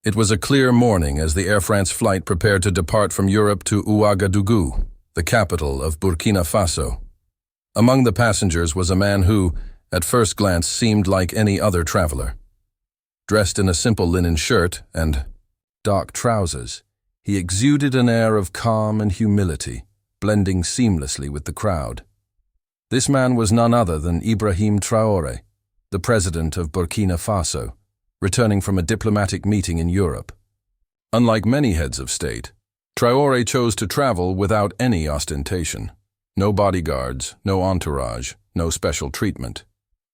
It was a clear morning as the Air France flight prepared to depart from Europe to Ouagadougou, the capital of Burkina Faso. Among the passengers was a man who, at first glance, seemed like any other traveler. Dressed in a simple linen shirt and dark trousers, he exuded an air of calm and humility, blending seamlessly with the crowd. This man was none other than Ibrahim Traore, the president of Burkina Faso, returning from a diplomatic meeting in Europe. Unlike many heads of state, Traore chose to travel without any ostentation. No bodyguards, no entourage, no special treatment.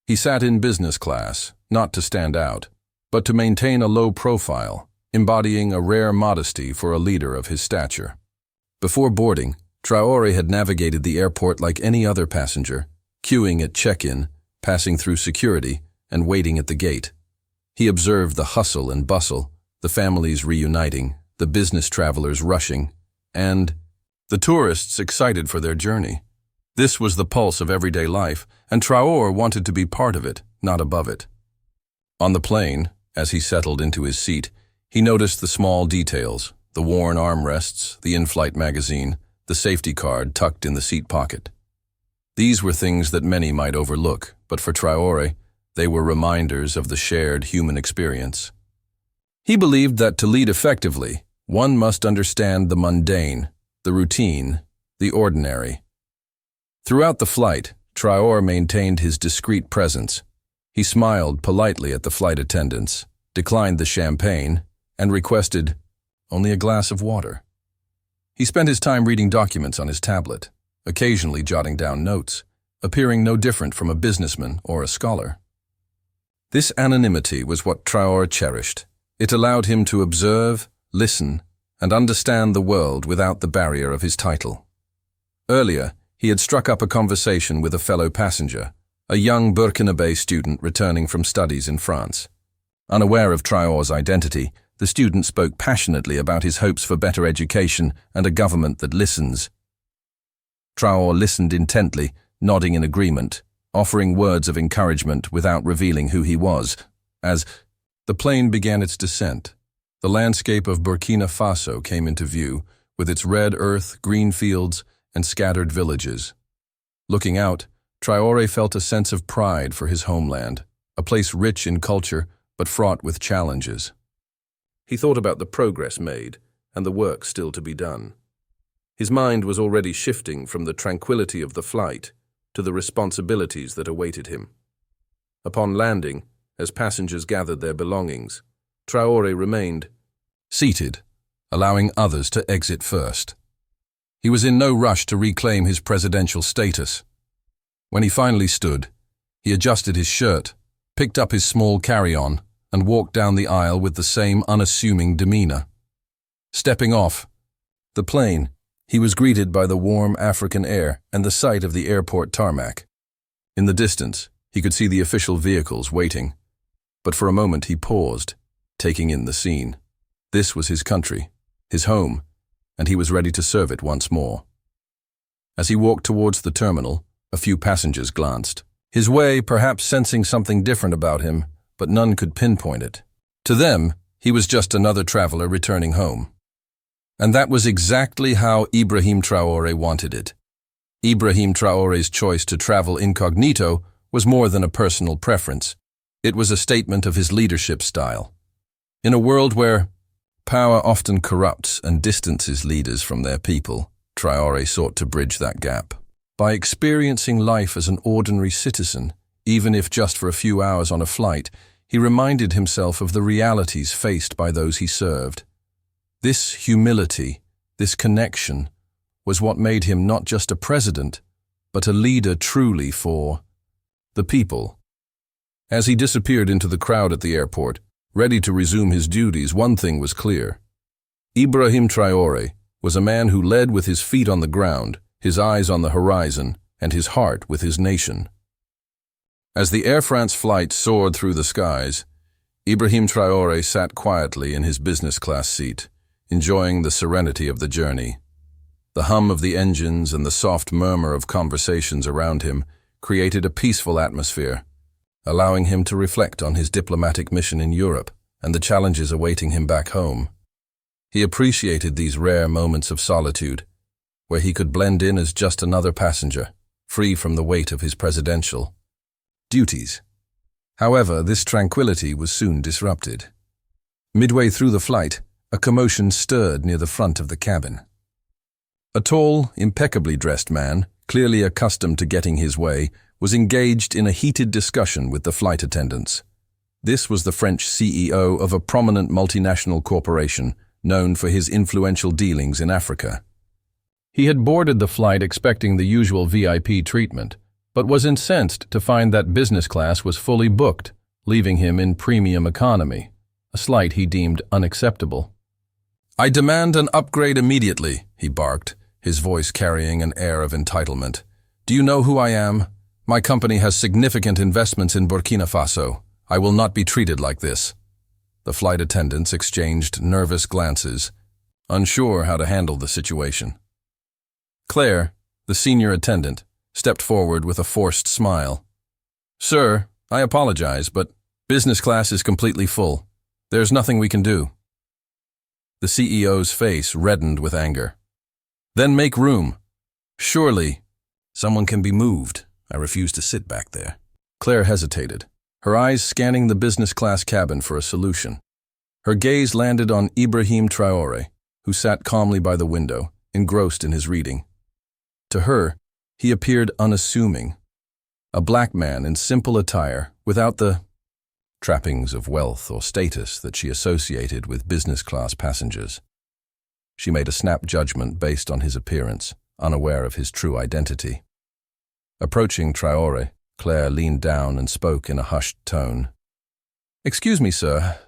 He sat in business class, not to stand out, but to maintain a low profile, embodying a rare modesty for a leader of his stature. Before boarding, Traore had navigated the airport like any other passenger, queuing at check-in, passing through security, and waiting at the gate. He observed the hustle and bustle, the families reuniting, the business travelers rushing, and the tourists excited for their journey. This was the pulse of everyday life, and Traore wanted to be part of it, not above it. On the plane, as he settled into his seat, he noticed the small details, the worn armrests, the in-flight magazine, the safety card tucked in the seat pocket. These were things that many might overlook, but for Traore, they were reminders of the shared human experience. He believed that to lead effectively, one must understand the mundane, the routine, the ordinary. Throughout the flight, Traore maintained his discreet presence. He smiled politely at the flight attendants, declined the champagne, and requested only a glass of water. He spent his time reading documents on his tablet, occasionally jotting down notes, appearing no different from a businessman or a scholar. This anonymity was what Traore cherished. It allowed him to observe, listen, and understand the world without the barrier of his title. Earlier, he had struck up a conversation with a fellow passenger, a young Burkinabe student returning from studies in France. Unaware of Traore's identity, the student spoke passionately about his hopes for better education and a government that listens. Traore listened intently, nodding in agreement, offering words of encouragement without revealing who he was. As the plane began its descent, the landscape of Burkina Faso came into view, with its red earth, green fields, and scattered villages. Looking out, Traore felt a sense of pride for his homeland, a place rich in culture but fraught with challenges. He thought about the progress made and the work still to be done. His mind was already shifting from the tranquility of the flight to the responsibilities that awaited him. Upon landing, as passengers gathered their belongings, Traore remained seated, allowing others to exit first. He was in no rush to reclaim his presidential status. When he finally stood, he adjusted his shirt, picked up his small carry-on, and walked down the aisle with the same unassuming demeanor. Stepping off the plane, he was greeted by the warm African air and the sight of the airport tarmac. In the distance, he could see the official vehicles waiting, but for a moment he paused, taking in the scene. This was his country, his home, and he was ready to serve it once more. As he walked towards the terminal, a few passengers glanced his way, perhaps sensing something different about him, but none could pinpoint it. To them, he was just another traveler returning home. And that was exactly how Ibrahim Traore wanted it. Ibrahim Traore's choice to travel incognito was more than a personal preference. It was a statement of his leadership style. In a world where power often corrupts and distances leaders from their people, Traore sought to bridge that gap. By experiencing life as an ordinary citizen, even if just for a few hours on a flight, he reminded himself of the realities faced by those he served. This humility, this connection, was what made him not just a president, but a leader truly for the people. As he disappeared into the crowd at the airport, ready to resume his duties, one thing was clear. Ibrahim Traore was a man who led with his feet on the ground, his eyes on the horizon, and his heart with his nation. As the Air France flight soared through the skies, Ibrahim Traore sat quietly in his business class seat, enjoying the serenity of the journey. The hum of the engines and the soft murmur of conversations around him created a peaceful atmosphere, allowing him to reflect on his diplomatic mission in Europe and the challenges awaiting him back home. He appreciated these rare moments of solitude, where he could blend in as just another passenger, free from the weight of his presidential duties. However, this tranquility was soon disrupted. Midway through the flight, a commotion stirred near the front of the cabin. A tall, impeccably dressed man, clearly accustomed to getting his way, was engaged in a heated discussion with the flight attendants. This was the French CEO of a prominent multinational corporation known for his influential dealings in Africa. He had boarded the flight expecting the usual VIP treatment, but was incensed to find that business class was fully booked, leaving him in premium economy, a slight he deemed unacceptable. "I demand an upgrade immediately," he barked, his voice carrying an air of entitlement. "Do you know who I am? My company has significant investments in Burkina Faso. I will not be treated like this." The flight attendants exchanged nervous glances, unsure how to handle the situation. Claire, the senior attendant, stepped forward with a forced smile. "Sir, I apologize, but business class is completely full. There's nothing we can do." The CEO's face reddened with anger. "Then make room. Surely, someone can be moved. I refuse to sit back there." Claire hesitated, her eyes scanning the business class cabin for a solution. Her gaze landed on Ibrahim Traore, who sat calmly by the window, engrossed in his reading. To her, he appeared unassuming, a black man in simple attire, without the trappings of wealth or status that she associated with business-class passengers. She made a snap judgment based on his appearance, unaware of his true identity. Approaching Traore, Claire leaned down and spoke in a hushed tone. "Excuse me, sir.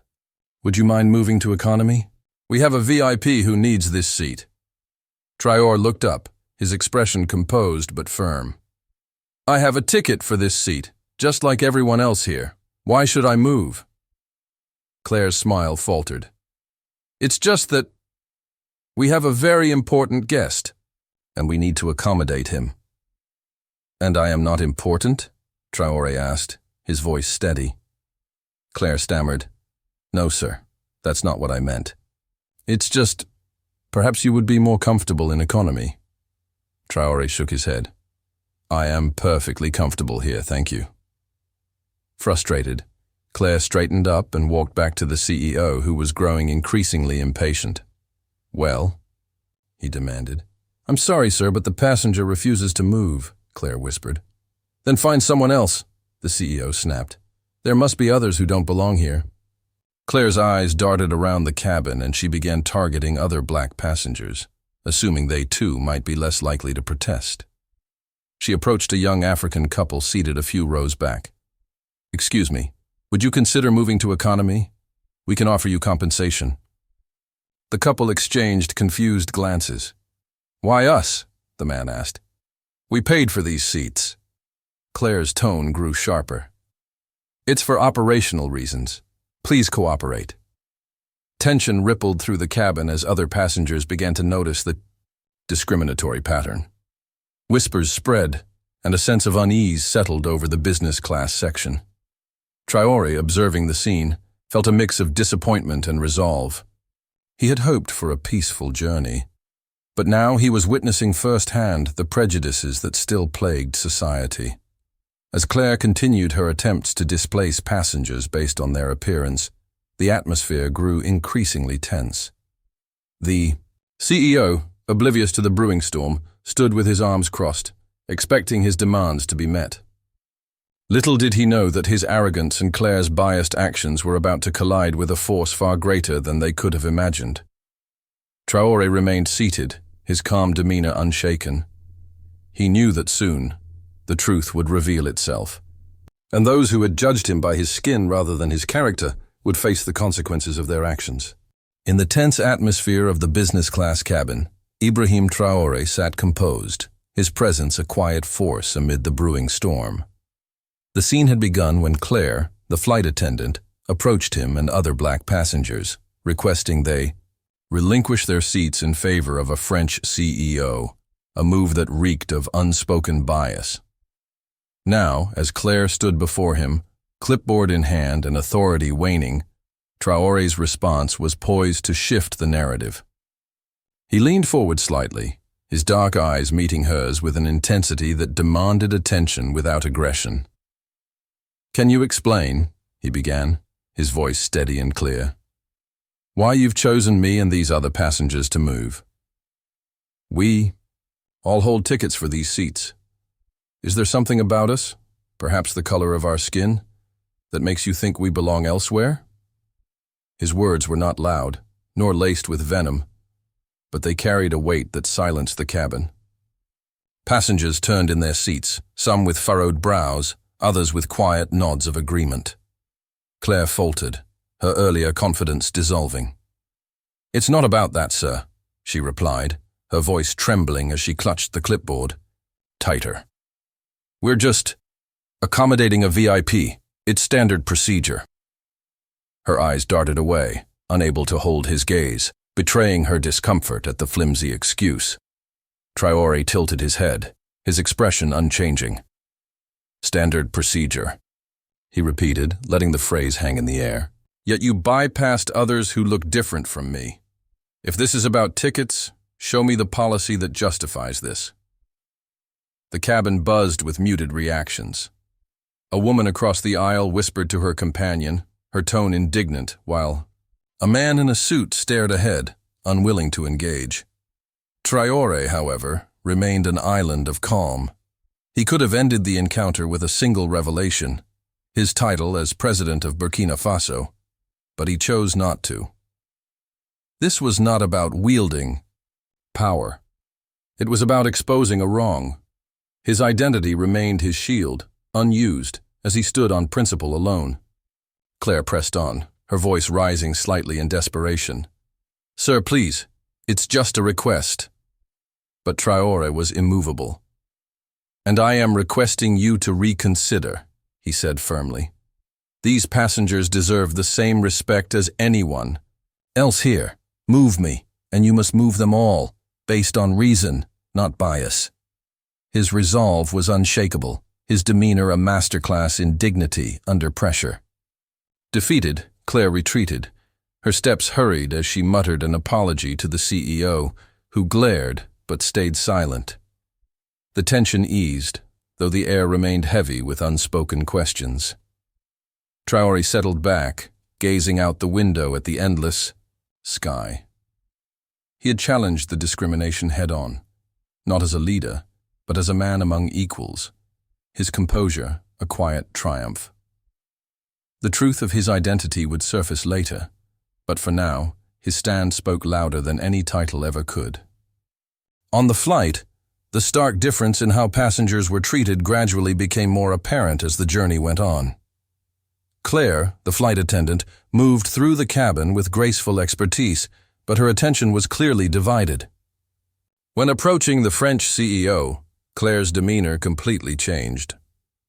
Would you mind moving to economy? We have a VIP who needs this seat." Traore looked up, his expression composed but firm. "I have a ticket for this seat, just like everyone else here. Why should I move?" Claire's smile faltered. "It's just that we have a very important guest, and we need to accommodate him." "And I am not important?" Traore asked, his voice steady. Claire stammered, "No, sir, that's not what I meant. It's just, perhaps you would be more comfortable in economy." Traore shook his head. "I am perfectly comfortable here, thank you." Frustrated, Claire straightened up and walked back to the CEO, who was growing increasingly impatient. "Well?" he demanded. "I'm sorry, sir, but the passenger refuses to move," Claire whispered. "Then find someone else," the CEO snapped. "There must be others who don't belong here." Claire's eyes darted around the cabin and she began targeting other black passengers, assuming they too might be less likely to protest. She approached a young African couple seated a few rows back. "Excuse me, would you consider moving to economy? We can offer you compensation." The couple exchanged confused glances. "Why us?" the man asked. "We paid for these seats." Claire's tone grew sharper. "It's for operational reasons. Please cooperate." Tension rippled through the cabin as other passengers began to notice the discriminatory pattern. Whispers spread, and a sense of unease settled over the business class section. Traore, observing the scene, felt a mix of disappointment and resolve. He had hoped for a peaceful journey, but now he was witnessing firsthand the prejudices that still plagued society. As Claire continued her attempts to displace passengers based on their appearance, the atmosphere grew increasingly tense. The CEO, oblivious to the brewing storm, stood with his arms crossed, expecting his demands to be met. Little did he know that his arrogance and Claire's biased actions were about to collide with a force far greater than they could have imagined. Traore remained seated, his calm demeanor unshaken. He knew that soon, the truth would reveal itself, and those who had judged him by his skin rather than his character would face the consequences of their actions. In the tense atmosphere of the business-class cabin, Ibrahim Traore sat composed, his presence a quiet force amid the brewing storm. The scene had begun when Claire, the flight attendant, approached him and other black passengers, requesting they relinquish their seats in favor of a French CEO, a move that reeked of unspoken bias. Now, as Claire stood before him, clipboard in hand and authority waning, Traore's response was poised to shift the narrative. He leaned forward slightly, his dark eyes meeting hers with an intensity that demanded attention without aggression. "Can you explain," he began, his voice steady and clear, "why you've chosen me and these other passengers to move? We all hold tickets for these seats. Is there something about us, perhaps the color of our skin, that makes you think we belong elsewhere?" His words were not loud, nor laced with venom, but they carried a weight that silenced the cabin. Passengers turned in their seats, some with furrowed brows, others with quiet nods of agreement. Claire faltered, her earlier confidence dissolving. "It's not about that, sir," she replied, her voice trembling as she clutched the clipboard tighter. "We're just accommodating a VIP. It's standard procedure." Her eyes darted away, unable to hold his gaze, betraying her discomfort at the flimsy excuse. Traore tilted his head, his expression unchanging. "Standard procedure," he repeated, letting the phrase hang in the air. "Yet you bypassed others who look different from me. If this is about tickets, show me the policy that justifies this." The cabin buzzed with muted reactions. A woman across the aisle whispered to her companion, her tone indignant, while a man in a suit stared ahead, unwilling to engage. Traore, however, remained an island of calm. He could have ended the encounter with a single revelation, his title as president of Burkina Faso, but he chose not to. This was not about wielding power. It was about exposing a wrong. His identity remained his shield, unused, as he stood on principle alone. Claire pressed on, her voice rising slightly in desperation. "Sir, please, it's just a request." But Traore was immovable. "And I am requesting you to reconsider," he said firmly. "These passengers deserve the same respect as anyone else here. Move me, and you must move them all, based on reason, not bias." His resolve was unshakable, his demeanor a masterclass in dignity under pressure. Defeated, Claire retreated. Her steps hurried as she muttered an apology to the CEO, who glared but stayed silent. The tension eased, though the air remained heavy with unspoken questions. Traore settled back, gazing out the window at the endless sky. He had challenged the discrimination head-on, not as a leader, but as a man among equals, his composure a quiet triumph. The truth of his identity would surface later, but for now, his stand spoke louder than any title ever could. On the flight, the stark difference in how passengers were treated gradually became more apparent as the journey went on. Claire, the flight attendant, moved through the cabin with graceful expertise, but her attention was clearly divided. When approaching the French CEO, Claire's demeanor completely changed.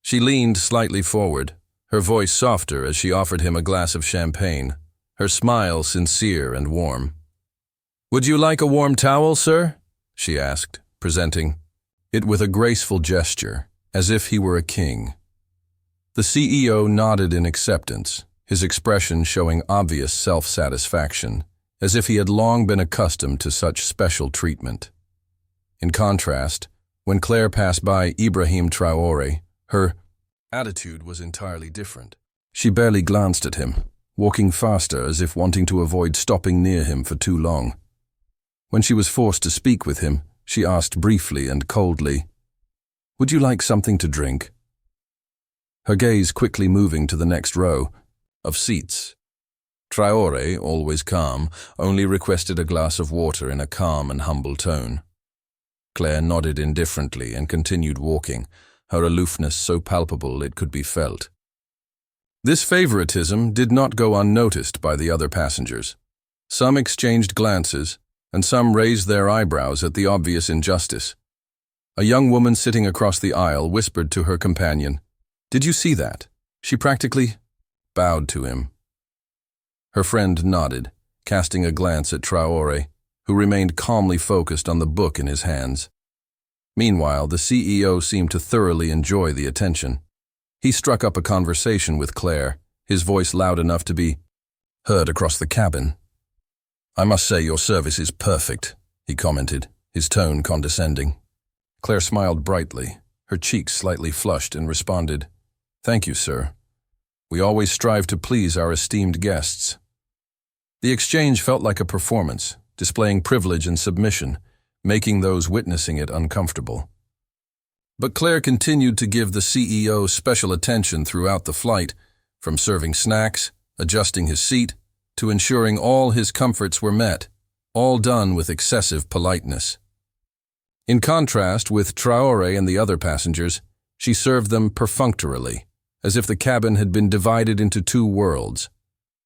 She leaned slightly forward, her voice softer as she offered him a glass of champagne, her smile sincere and warm. "Would you like a warm towel, sir?" she asked, presenting it with a graceful gesture, as if he were a king. The CEO nodded in acceptance, his expression showing obvious self-satisfaction, as if he had long been accustomed to such special treatment. In contrast, when Claire passed by Ibrahim Traore, her attitude was entirely different. She barely glanced at him, walking faster as if wanting to avoid stopping near him for too long. When she was forced to speak with him, she asked briefly and coldly, "Would you like something to drink?" Her gaze quickly moving to the next row of seats. Traore, always calm, only requested a glass of water in a calm and humble tone. Claire nodded indifferently and continued walking, her aloofness so palpable it could be felt. This favoritism did not go unnoticed by the other passengers. Some exchanged glances, and some raised their eyebrows at the obvious injustice. A young woman sitting across the aisle whispered to her companion, "Did you see that?" She practically bowed to him. Her friend nodded, casting a glance at Traore, who remained calmly focused on the book in his hands. Meanwhile, the CEO seemed to thoroughly enjoy the attention. He struck up a conversation with Claire, his voice loud enough to be heard across the cabin. "I must say your service is perfect," he commented, his tone condescending. Claire smiled brightly, her cheeks slightly flushed, and responded, "Thank you, sir. We always strive to please our esteemed guests." The exchange felt like a performance, displaying privilege and submission, making those witnessing it uncomfortable. But Claire continued to give the CEO special attention throughout the flight, from serving snacks, adjusting his seat, to ensuring all his comforts were met, all done with excessive politeness. In contrast with Traore and the other passengers, she served them perfunctorily, as if the cabin had been divided into two worlds,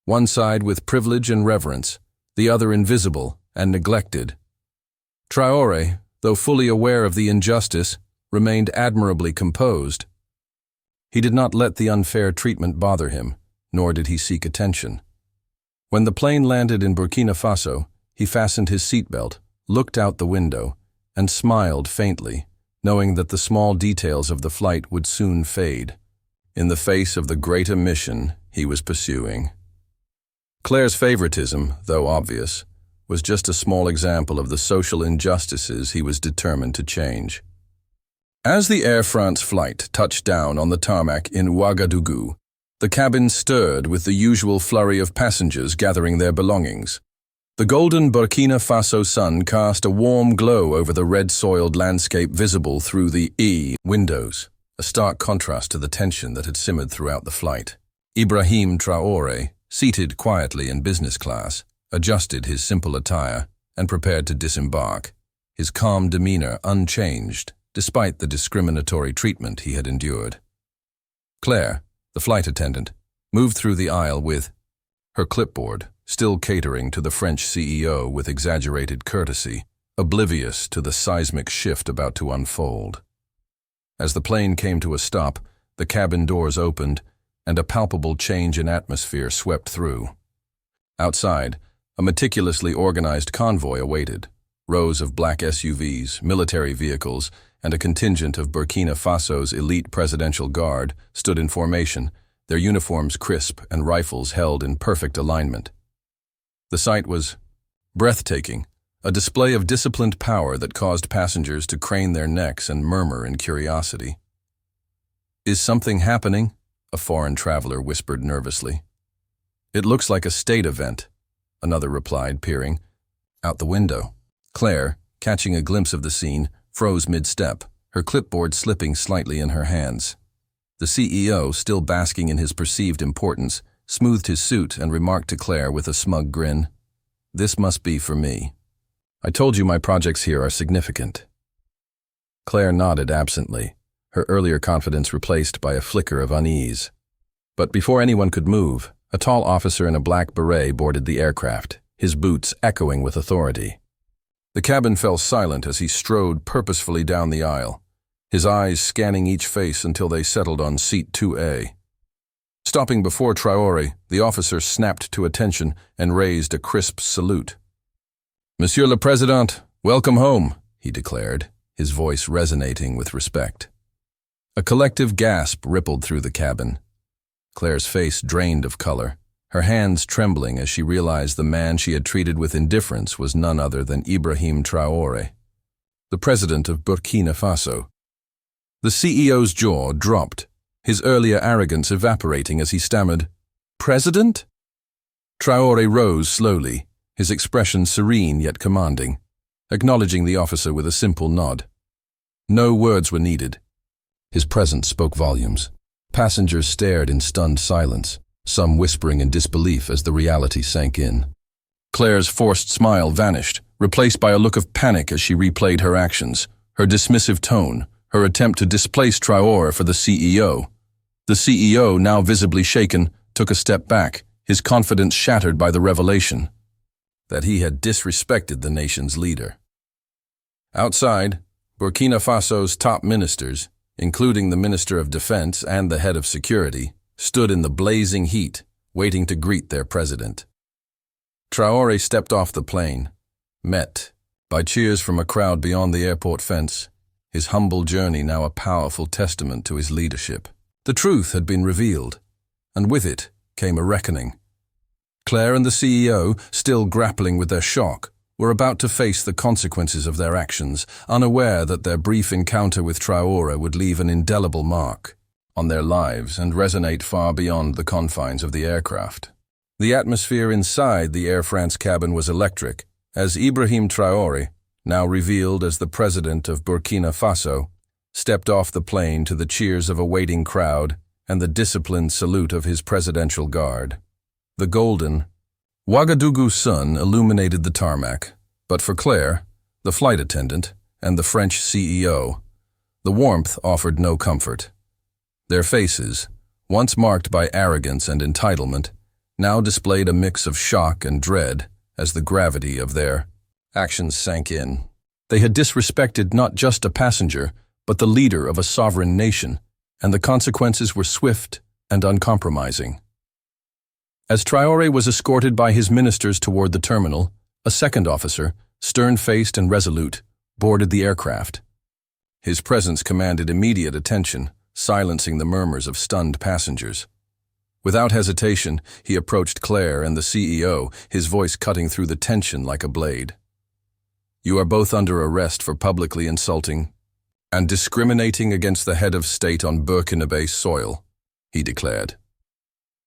one side with privilege and reverence, the other invisible and neglected. Traore, though fully aware of the injustice, remained admirably composed. He did not let the unfair treatment bother him, nor did he seek attention. When the plane landed in Burkina Faso, he fastened his seatbelt, looked out the window, and smiled faintly, knowing that the small details of the flight would soon fade, in the face of the greater mission he was pursuing. Claire's favoritism, though obvious, was just a small example of the social injustices he was determined to change. As the Air France flight touched down on the tarmac in Ouagadougou, the cabin stirred with the usual flurry of passengers gathering their belongings. The golden Burkina Faso sun cast a warm glow over the red-soiled landscape visible through the windows, a stark contrast to the tension that had simmered throughout the flight. Ibrahim Traore, seated quietly in business class, adjusted his simple attire and prepared to disembark, his calm demeanor unchanged despite the discriminatory treatment he had endured. Claire, the flight attendant, moved through the aisle with her clipboard, still catering to the French CEO with exaggerated courtesy, oblivious to the seismic shift about to unfold. As the plane came to a stop, the cabin doors opened, and a palpable change in atmosphere swept through. Outside, a meticulously organized convoy awaited. Rows of black SUVs, military vehicles, and a contingent of Burkina Faso's elite presidential guard stood in formation, their uniforms crisp and rifles held in perfect alignment. The sight was breathtaking, a display of disciplined power that caused passengers to crane their necks and murmur in curiosity. "Is something happening?" a foreign traveler whispered nervously. "It looks like a state event," another replied, peering out the window. Claire, catching a glimpse of the scene, froze mid-step, her clipboard slipping slightly in her hands. The CEO, still basking in his perceived importance, smoothed his suit and remarked to Claire with a smug grin, "This must be for me. I told you my projects here are significant." Claire nodded absently, her earlier confidence replaced by a flicker of unease. But before anyone could move, a tall officer in a black beret boarded the aircraft, his boots echoing with authority. The cabin fell silent as he strode purposefully down the aisle, his eyes scanning each face until they settled on seat 2A. Stopping before Traore, the officer snapped to attention and raised a crisp salute. "Monsieur le Président, welcome home," he declared, his voice resonating with respect. A collective gasp rippled through the cabin. Claire's face drained of color, her hands trembling as she realized the man she had treated with indifference was none other than Ibrahim Traore, the president of Burkina Faso. The CEO's jaw dropped, his earlier arrogance evaporating as he stammered, "President?" Traore rose slowly, his expression serene yet commanding, acknowledging the officer with a simple nod. No words were needed. His presence spoke volumes. Passengers stared in stunned silence, some whispering in disbelief as the reality sank in. Claire's forced smile vanished, replaced by a look of panic as she replayed her actions, her dismissive tone, her attempt to displace Traore for the CEO. The CEO, now visibly shaken, took a step back, his confidence shattered by the revelation that he had disrespected the nation's leader. Outside, Burkina Faso's top ministers, including the Minister of Defense and the head of security, stood in the blazing heat, waiting to greet their president. Traore stepped off the plane, met by cheers from a crowd beyond the airport fence, his humble journey now a powerful testament to his leadership. The truth had been revealed, and with it came a reckoning. Claire and the CEO, still grappling with their shock, were about to face the consequences of their actions, unaware that their brief encounter with Traore would leave an indelible mark on their lives and resonate far beyond the confines of the aircraft. The atmosphere inside the Air France cabin was electric, as Ibrahim Traore, now revealed as the president of Burkina Faso, stepped off the plane to the cheers of a waiting crowd and the disciplined salute of his presidential guard. The golden Ouagadougou sun illuminated the tarmac, but for Claire, the flight attendant, and the French CEO, the warmth offered no comfort. Their faces, once marked by arrogance and entitlement, now displayed a mix of shock and dread as the gravity of their actions sank in. They had disrespected not just a passenger, but the leader of a sovereign nation, and the consequences were swift and uncompromising. As Traore was escorted by his ministers toward the terminal, a second officer, stern-faced and resolute, boarded the aircraft. His presence commanded immediate attention, silencing the murmurs of stunned passengers. Without hesitation, he approached Claire and the CEO, his voice cutting through the tension like a blade. "You are both under arrest for publicly insulting and discriminating against the head of state on Burkina soil," he declared.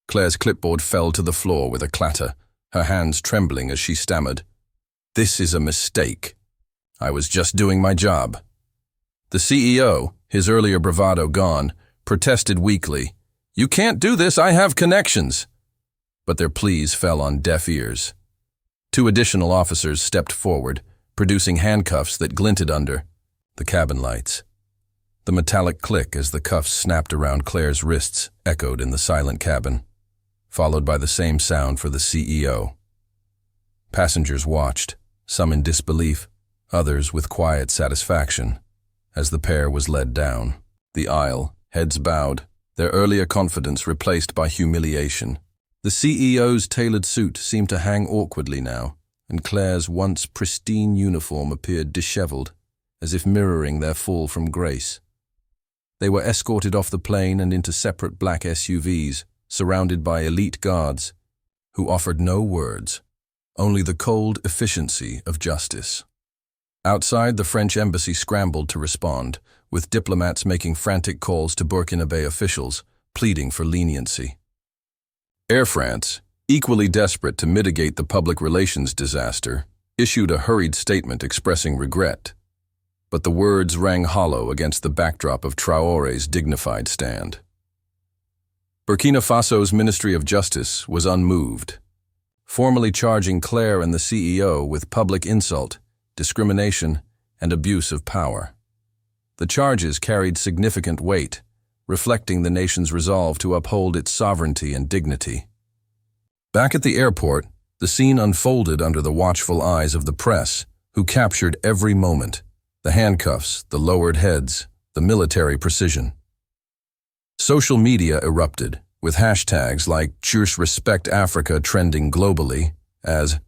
Claire's clipboard fell to the floor with a clatter, her hands trembling as she stammered, "This is a mistake. I was just doing my job." The CEO, his earlier bravado gone, protested weakly, "You can't do this, I have connections." But their pleas fell on deaf ears. Two additional officers stepped forward, producing handcuffs that glinted under the cabin lights. The metallic click as the cuffs snapped around Claire's wrists echoed in the silent cabin, followed by the same sound for the CEO. Passengers watched, some in disbelief, others with quiet satisfaction, as the pair was led down the aisle, heads bowed, their earlier confidence replaced by humiliation. The CEO's tailored suit seemed to hang awkwardly now, and Claire's once pristine uniform appeared disheveled, as if mirroring their fall from grace. They were escorted off the plane and into separate black SUVs, surrounded by elite guards, who offered no words, only the cold efficiency of justice. Outside, the French embassy scrambled to respond, with diplomats making frantic calls to Burkina officials, pleading for leniency. Air France, equally desperate to mitigate the public relations disaster, issued a hurried statement expressing regret. But the words rang hollow against the backdrop of Traore's dignified stand. Burkina Faso's Ministry of Justice was unmoved, formally charging Claire and the CEO with public insult, discrimination, and abuse of power. The charges carried significant weight, reflecting the nation's resolve to uphold its sovereignty and dignity. Back at the airport, the scene unfolded under the watchful eyes of the press, who captured every moment: the handcuffs, the lowered heads, the military precision. Social media erupted, with hashtags like Choose Respect Africa trending globally, as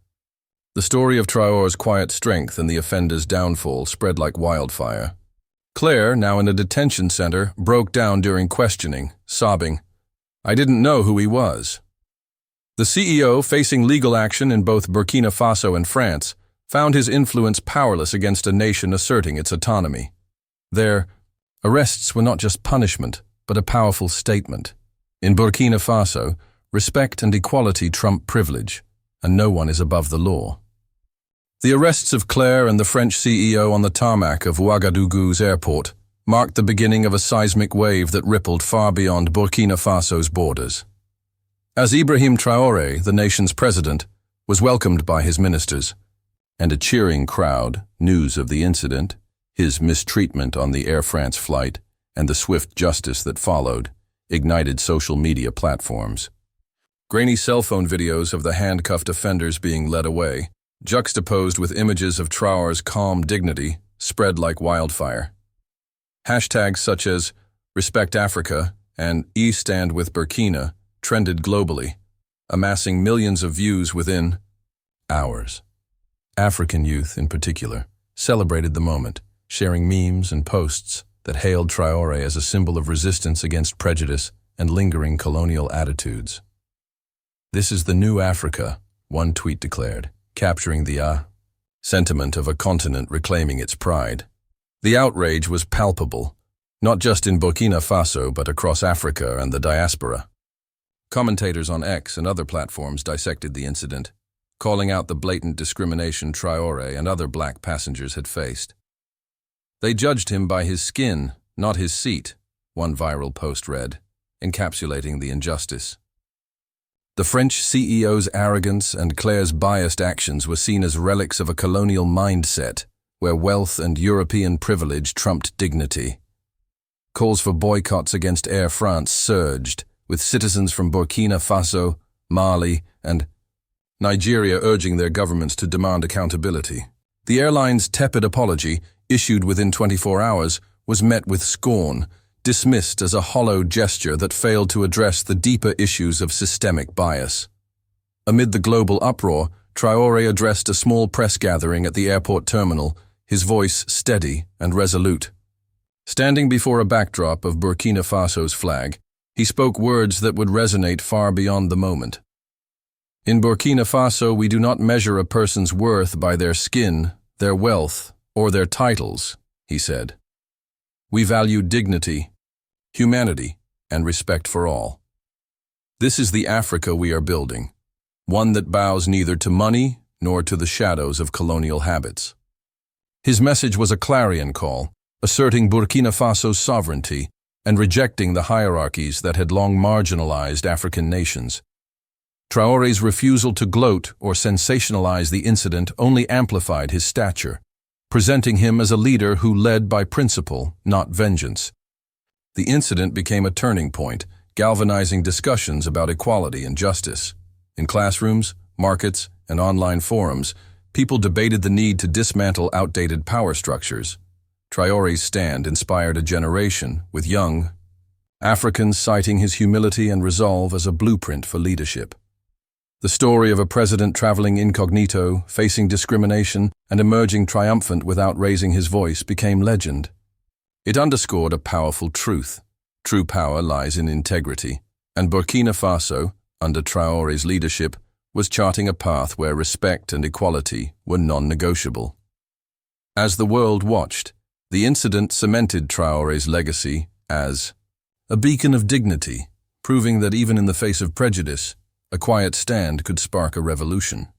the story of Traore's quiet strength and the offender's downfall spread like wildfire. Claire, now in a detention center, broke down during questioning, sobbing, "I didn't know who he was." The CEO, facing legal action in both Burkina Faso and France, found his influence powerless against a nation asserting its autonomy. Their arrests were not just punishment, but a powerful statement. In Burkina Faso, respect and equality trump privilege, and no one is above the law. The arrests of Claire and the French CEO on the tarmac of Ouagadougou's airport marked the beginning of a seismic wave that rippled far beyond Burkina Faso's borders. As Ibrahim Traore, the nation's president, was welcomed by his ministers, and a cheering crowd, news of the incident, his mistreatment on the Air France flight, and the swift justice that followed, ignited social media platforms. Grainy cell phone videos of the handcuffed offenders being led away, juxtaposed with images of Traore's calm dignity, spread like wildfire. Hashtags such as Respect Africa and Stand with Burkina trended globally, amassing millions of views within hours. African youth, in particular, celebrated the moment, sharing memes and posts that hailed Traore as a symbol of resistance against prejudice and lingering colonial attitudes. This is the new Africa, one tweet declared, capturing the sentiment of a continent reclaiming its pride. The outrage was palpable, not just in Burkina Faso but across Africa and the diaspora. Commentators on X and other platforms dissected the incident, calling out the blatant discrimination Traore and other black passengers had faced. They judged him by his skin, not his seat, one viral post read, encapsulating the injustice. The French CEO's arrogance and Claire's biased actions were seen as relics of a colonial mindset, where wealth and European privilege trumped dignity. Calls for boycotts against Air France surged, with citizens from Burkina Faso, Mali, and Nigeria urging their governments to demand accountability. The airline's tepid apology, issued within 24 hours, was met with scorn, dismissed as a hollow gesture that failed to address the deeper issues of systemic bias. Amid the global uproar, Traore addressed a small press gathering at the airport terminal, his voice steady and resolute. Standing before a backdrop of Burkina Faso's flag, he spoke words that would resonate far beyond the moment. In Burkina Faso, we do not measure a person's worth by their skin, their wealth, or their titles, he said. We value dignity, humanity, and respect for all. This is the Africa we are building, one that bows neither to money nor to the shadows of colonial habits. His message was a clarion call, asserting Burkina Faso's sovereignty and rejecting the hierarchies that had long marginalized African nations. Traore's refusal to gloat or sensationalize the incident only amplified his stature, presenting him as a leader who led by principle, not vengeance. The incident became a turning point, galvanizing discussions about equality and justice. In classrooms, markets, and online forums, people debated the need to dismantle outdated power structures. Traore's stand inspired a generation, with young Africans citing his humility and resolve as a blueprint for leadership. The story of a president traveling incognito, facing discrimination, and emerging triumphant without raising his voice became legend. It underscored a powerful truth. True power lies in integrity, and Burkina Faso, under Traore's leadership, was charting a path where respect and equality were non-negotiable. As the world watched, the incident cemented Traore's legacy as a beacon of dignity, proving that even in the face of prejudice, a quiet stand could spark a revolution.